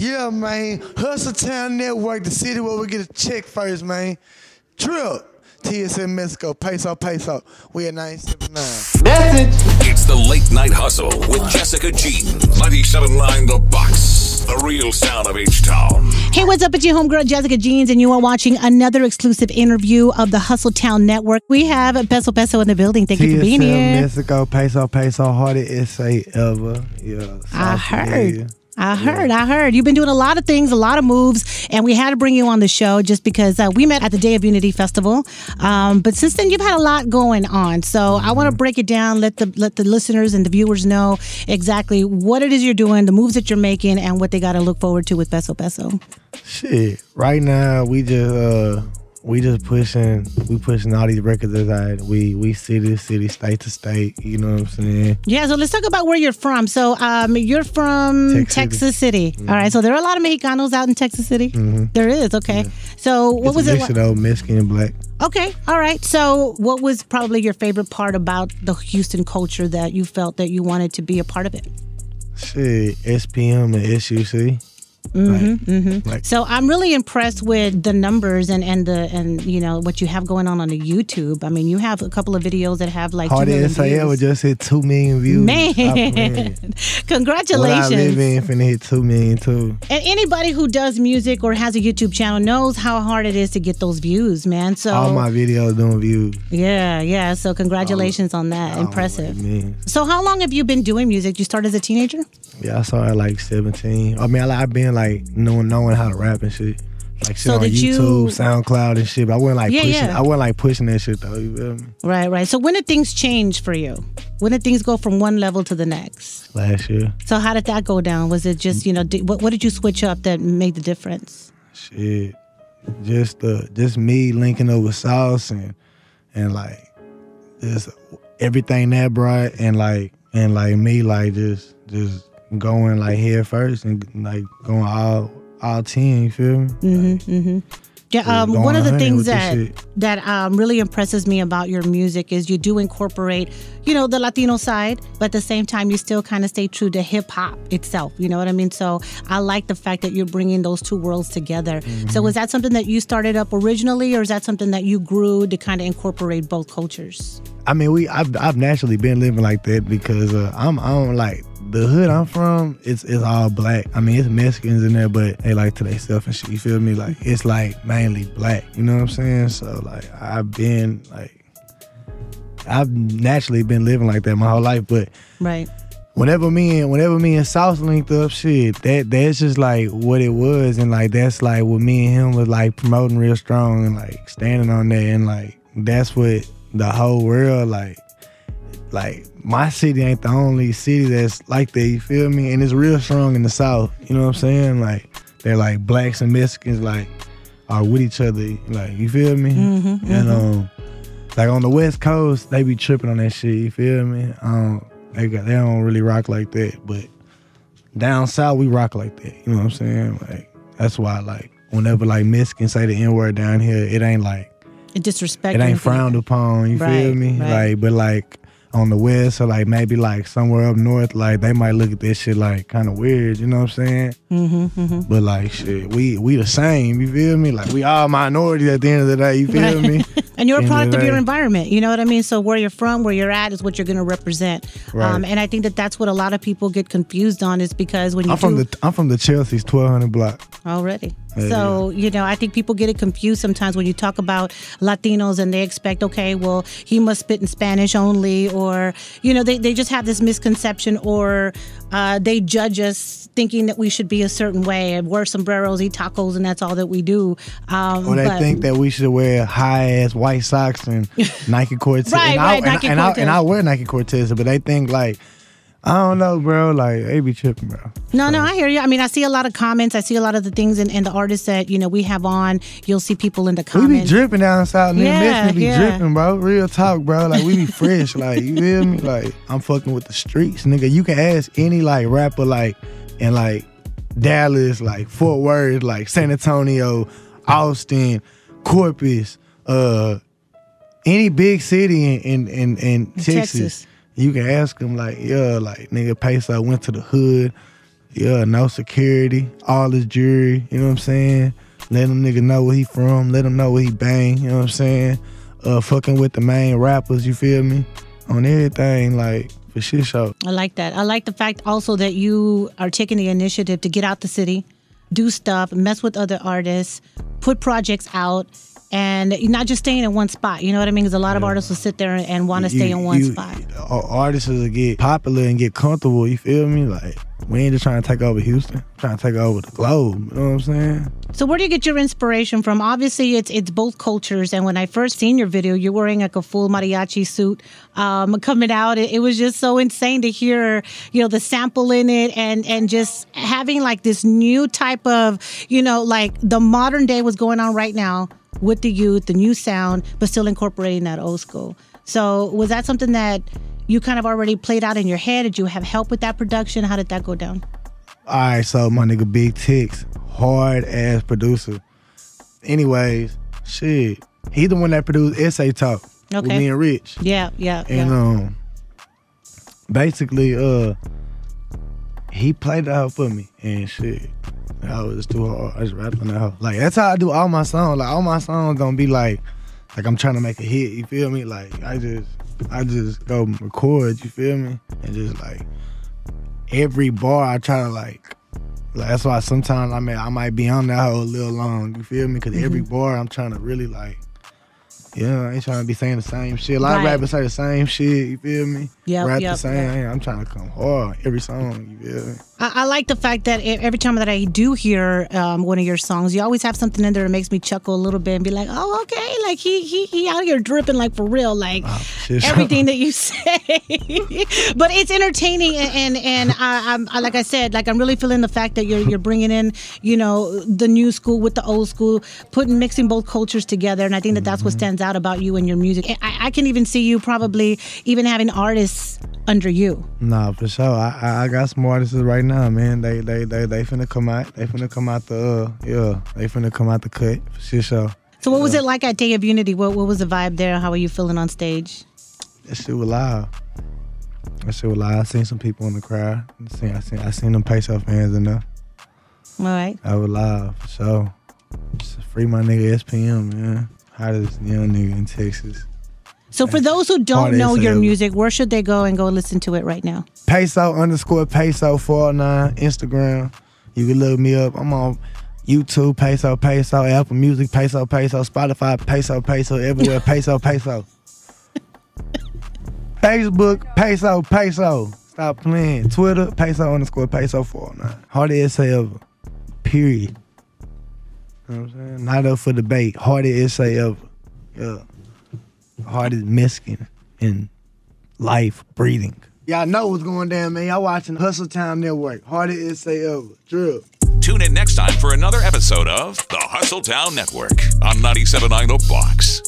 Yeah, man. HustleTown Network, the city where we get a check first, man. Trip. TSF Mexico, Peso Peso. We at 979. Message. It's the Late Night Hustle with Jessica Jeanz. 97.9 The Box. The real sound of H-Town. Hey, what's up? It's your homegirl, Jessica Jeanz, and you are watching another exclusive interview of the HustleTown Network. We have Peso Peso in the building. Thank you for being here. TSF Mexico, Peso Peso, hardest essay ever. Yeah, I heard. You've been doing a lot of things, a lot of moves, and we had to bring you on the show just because we met at the Day of Unity Festival. But since then, you've had a lot going on. So I want to break it down, let the listeners and the viewers know exactly what it is you're doing, the moves that you're making, and what they got to look forward to with Peso Peso. Shit, right now we just pushing all these records aside. We city to city, state to state. You know what I'm saying? Yeah. So let's talk about where you're from. So you're from Texas City. All right. So there are a lot of Mexicanos out in Texas City. There is. Okay. Yeah. So what was it like? Though, Mexican and black. Okay. All right. So what was probably your favorite part about the Houston culture that you felt that you wanted to be a part of it? Shit, SPM and SUC. Like, so I'm really impressed with the numbers and you know what you have going on the YouTube. I mean, you have a couple of videos that have like 2 million views. We just hit 2 million views. Man, congratulations! What I live in finna hit 2 million too. And anybody who does music or has a YouTube channel knows how hard it is to get those views, man. So all my videos doing views. Yeah. So congratulations on that. Impressive. So how long have you been doing music? You started as a teenager? Yeah, I started at like 17. I mean, I've been like knowing how to rap and shit. Like shit on YouTube, SoundCloud and shit. But I wasn't like pushing. I wasn't like pushing that shit though. You feel me? Right. So when did things change for you? When did things go from one level to the next? Last year. So how did that go down? Was it just what did you switch up that made the difference? Shit, just me linking up with Sauce and like just everything that brought and like me like just going like head first and like going all 10, you feel me? Yeah, one of the things that really impresses me about your music is you do incorporate, the Latino side, but at the same time you still kind of stay true to hip hop itself. You know what I mean? So I like the fact that you're bringing those two worlds together. So was that something that you started up originally, or is that something that you grew to kind of incorporate both cultures? I mean, I've naturally been living like that because I'm like the hood I'm from. It's all black. I mean, it's Mexicans in there, but they like to themselves and shit. You feel me? Like it's like mainly black. You know what I'm saying? So like I've naturally been living like that my whole life. But right. Whenever me and South linked up, shit, that's just like what it was, and like that's like what me and him was like promoting real strong and like standing on that, and like that's what the whole world like my city ain't the only city that's like that, you feel me? And it's real strong in the South, you know what I'm saying? Like they're like blacks and Mexicans like are with each other, like, you feel me? And like on the West Coast, they be tripping on that shit, you feel me? They don't really rock like that, but down south we rock like that, you know what I'm saying? Like that's why like whenever like Mexicans say the N-word down here, it ain't like disrespect. It ain't frowned upon, you feel me? Right. Like, but like on the West or like maybe like somewhere up north, like they might look at this shit like kind of weird, you know what I'm saying? But like shit, we the same, you feel me? Like we all minorities at the end of the day, you feel me? And you're a product of your environment, you know what I mean? So where you're from, where you're at is what you're gonna represent. Right. And I think that's what a lot of people get confused on, is because when you I'm from the Chelsea's 1200 block. Already. So, I think people get it confused sometimes when you talk about Latinos and they expect, okay, well, he must spit in Spanish only, or, they just have this misconception, or they judge us thinking that we should be a certain way and wear sombreros, eat tacos, and that's all that we do. Or they think that we should wear high-ass white socks and Nike Cortez. Right, and I wear Nike Cortez, but they think like, I don't know, bro. Like, they be tripping, bro. No, I hear you. I mean, I see a lot of comments. I see a lot of the things and the artists that, we have on. You'll see people in the comments. We be dripping down south. Niggas be dripping, bro. Real talk, bro. Like, we be fresh. Like, you feel me? Like, I'm fucking with the streets, nigga. You can ask any, like, rapper, like, in, like, Dallas, like, Fort Worth, like, San Antonio, Austin, Corpus, any big city in Texas. You can ask them like, yeah, like nigga Peso went to the hood, Yeah, no security, all his jewelry, you know what I'm saying? Let them nigga know where he from, let him know where he bang, you know what I'm saying? Fucking with the main rappers, you feel me? On everything, like, for shit show. I like that. I like the fact also that you are taking the initiative to get out the city, do stuff, mess with other artists, put projects out, and you're not just staying in one spot. You know what I mean? Because a lot of artists will sit there and want to stay in one spot. Artists will get popular and get comfortable, you feel me? Like, we ain't just trying to take over Houston, we're trying to take over the globe, you know what I'm saying? So where do you get your inspiration from? Obviously, it's both cultures. And when I first seen your video, you're wearing like a full mariachi suit coming out. It was just so insane to hear, you know, the sample in it and just having like this new type of, you know, like the modern day was going on right now with the youth, the new sound, but still incorporating that old school. So was that something that you kind of already played out in your head? Did you have help with that production? How did that go down? All right, so my nigga Big Tix, hard ass producer. Anyways, shit, he the one that produced Essay Talk with me and Rich. Yeah. And basically, he played it out for me and shit. That was too hard. I just rapped on that hoe. Like, that's how I do all my songs. Like, all my songs don't be like I'm trying to make a hit, you feel me? Like, I just go record, you feel me? And just like every bar I try to like that's why sometimes I might be on that hoe a little long, you feel me? Because every bar I'm trying to really like, I ain't trying to be saying the same shit. A lot of rappers say the same shit, you feel me? Rap the same. I'm trying to come hard every song, you feel me? I like the fact that every time that I do hear one of your songs, you always have something in there that makes me chuckle a little bit and be like, oh, okay, like he out here dripping like for real, like everything that you say. But it's entertaining, and I'm like I said, like I'm really feeling the fact that you're bringing in, you know, the new school with the old school, mixing both cultures together, and I think that's what stands out about you and your music. I can even see you probably even having artists under you. Nah, for sure. I got some artists right now, man. They finna come out. They finna come out they finna come out the cut for sure. So what was it like at Day of Unity? What was the vibe there? How were you feeling on stage? That shit was live. I seen some people in the crowd. I seen them Peso fans in there. All right. I was live for sure. Just free my nigga SPM, man. Hottest young nigga in Texas. So for those who don't know your music, where should they go and go listen to it right now? Peso_Peso 49 Instagram. You can look me up. I'm on YouTube, Peso Peso, Apple Music, Peso Peso, Spotify, Peso Peso, everywhere, Peso Peso. Facebook, Peso Peso. Stop playing. Twitter, Peso_Peso 49. Hardest essay ever. Period. You know what I'm saying? Not up for debate. Hardest essay ever. Yeah. Hardest Mexican in life, breathing. Y'all know what's going down, man. Y'all watching HustleTown Network. Hardest essay ever. Drip. Tune in next time for another episode of the HustleTown Network on 97.9 The Box.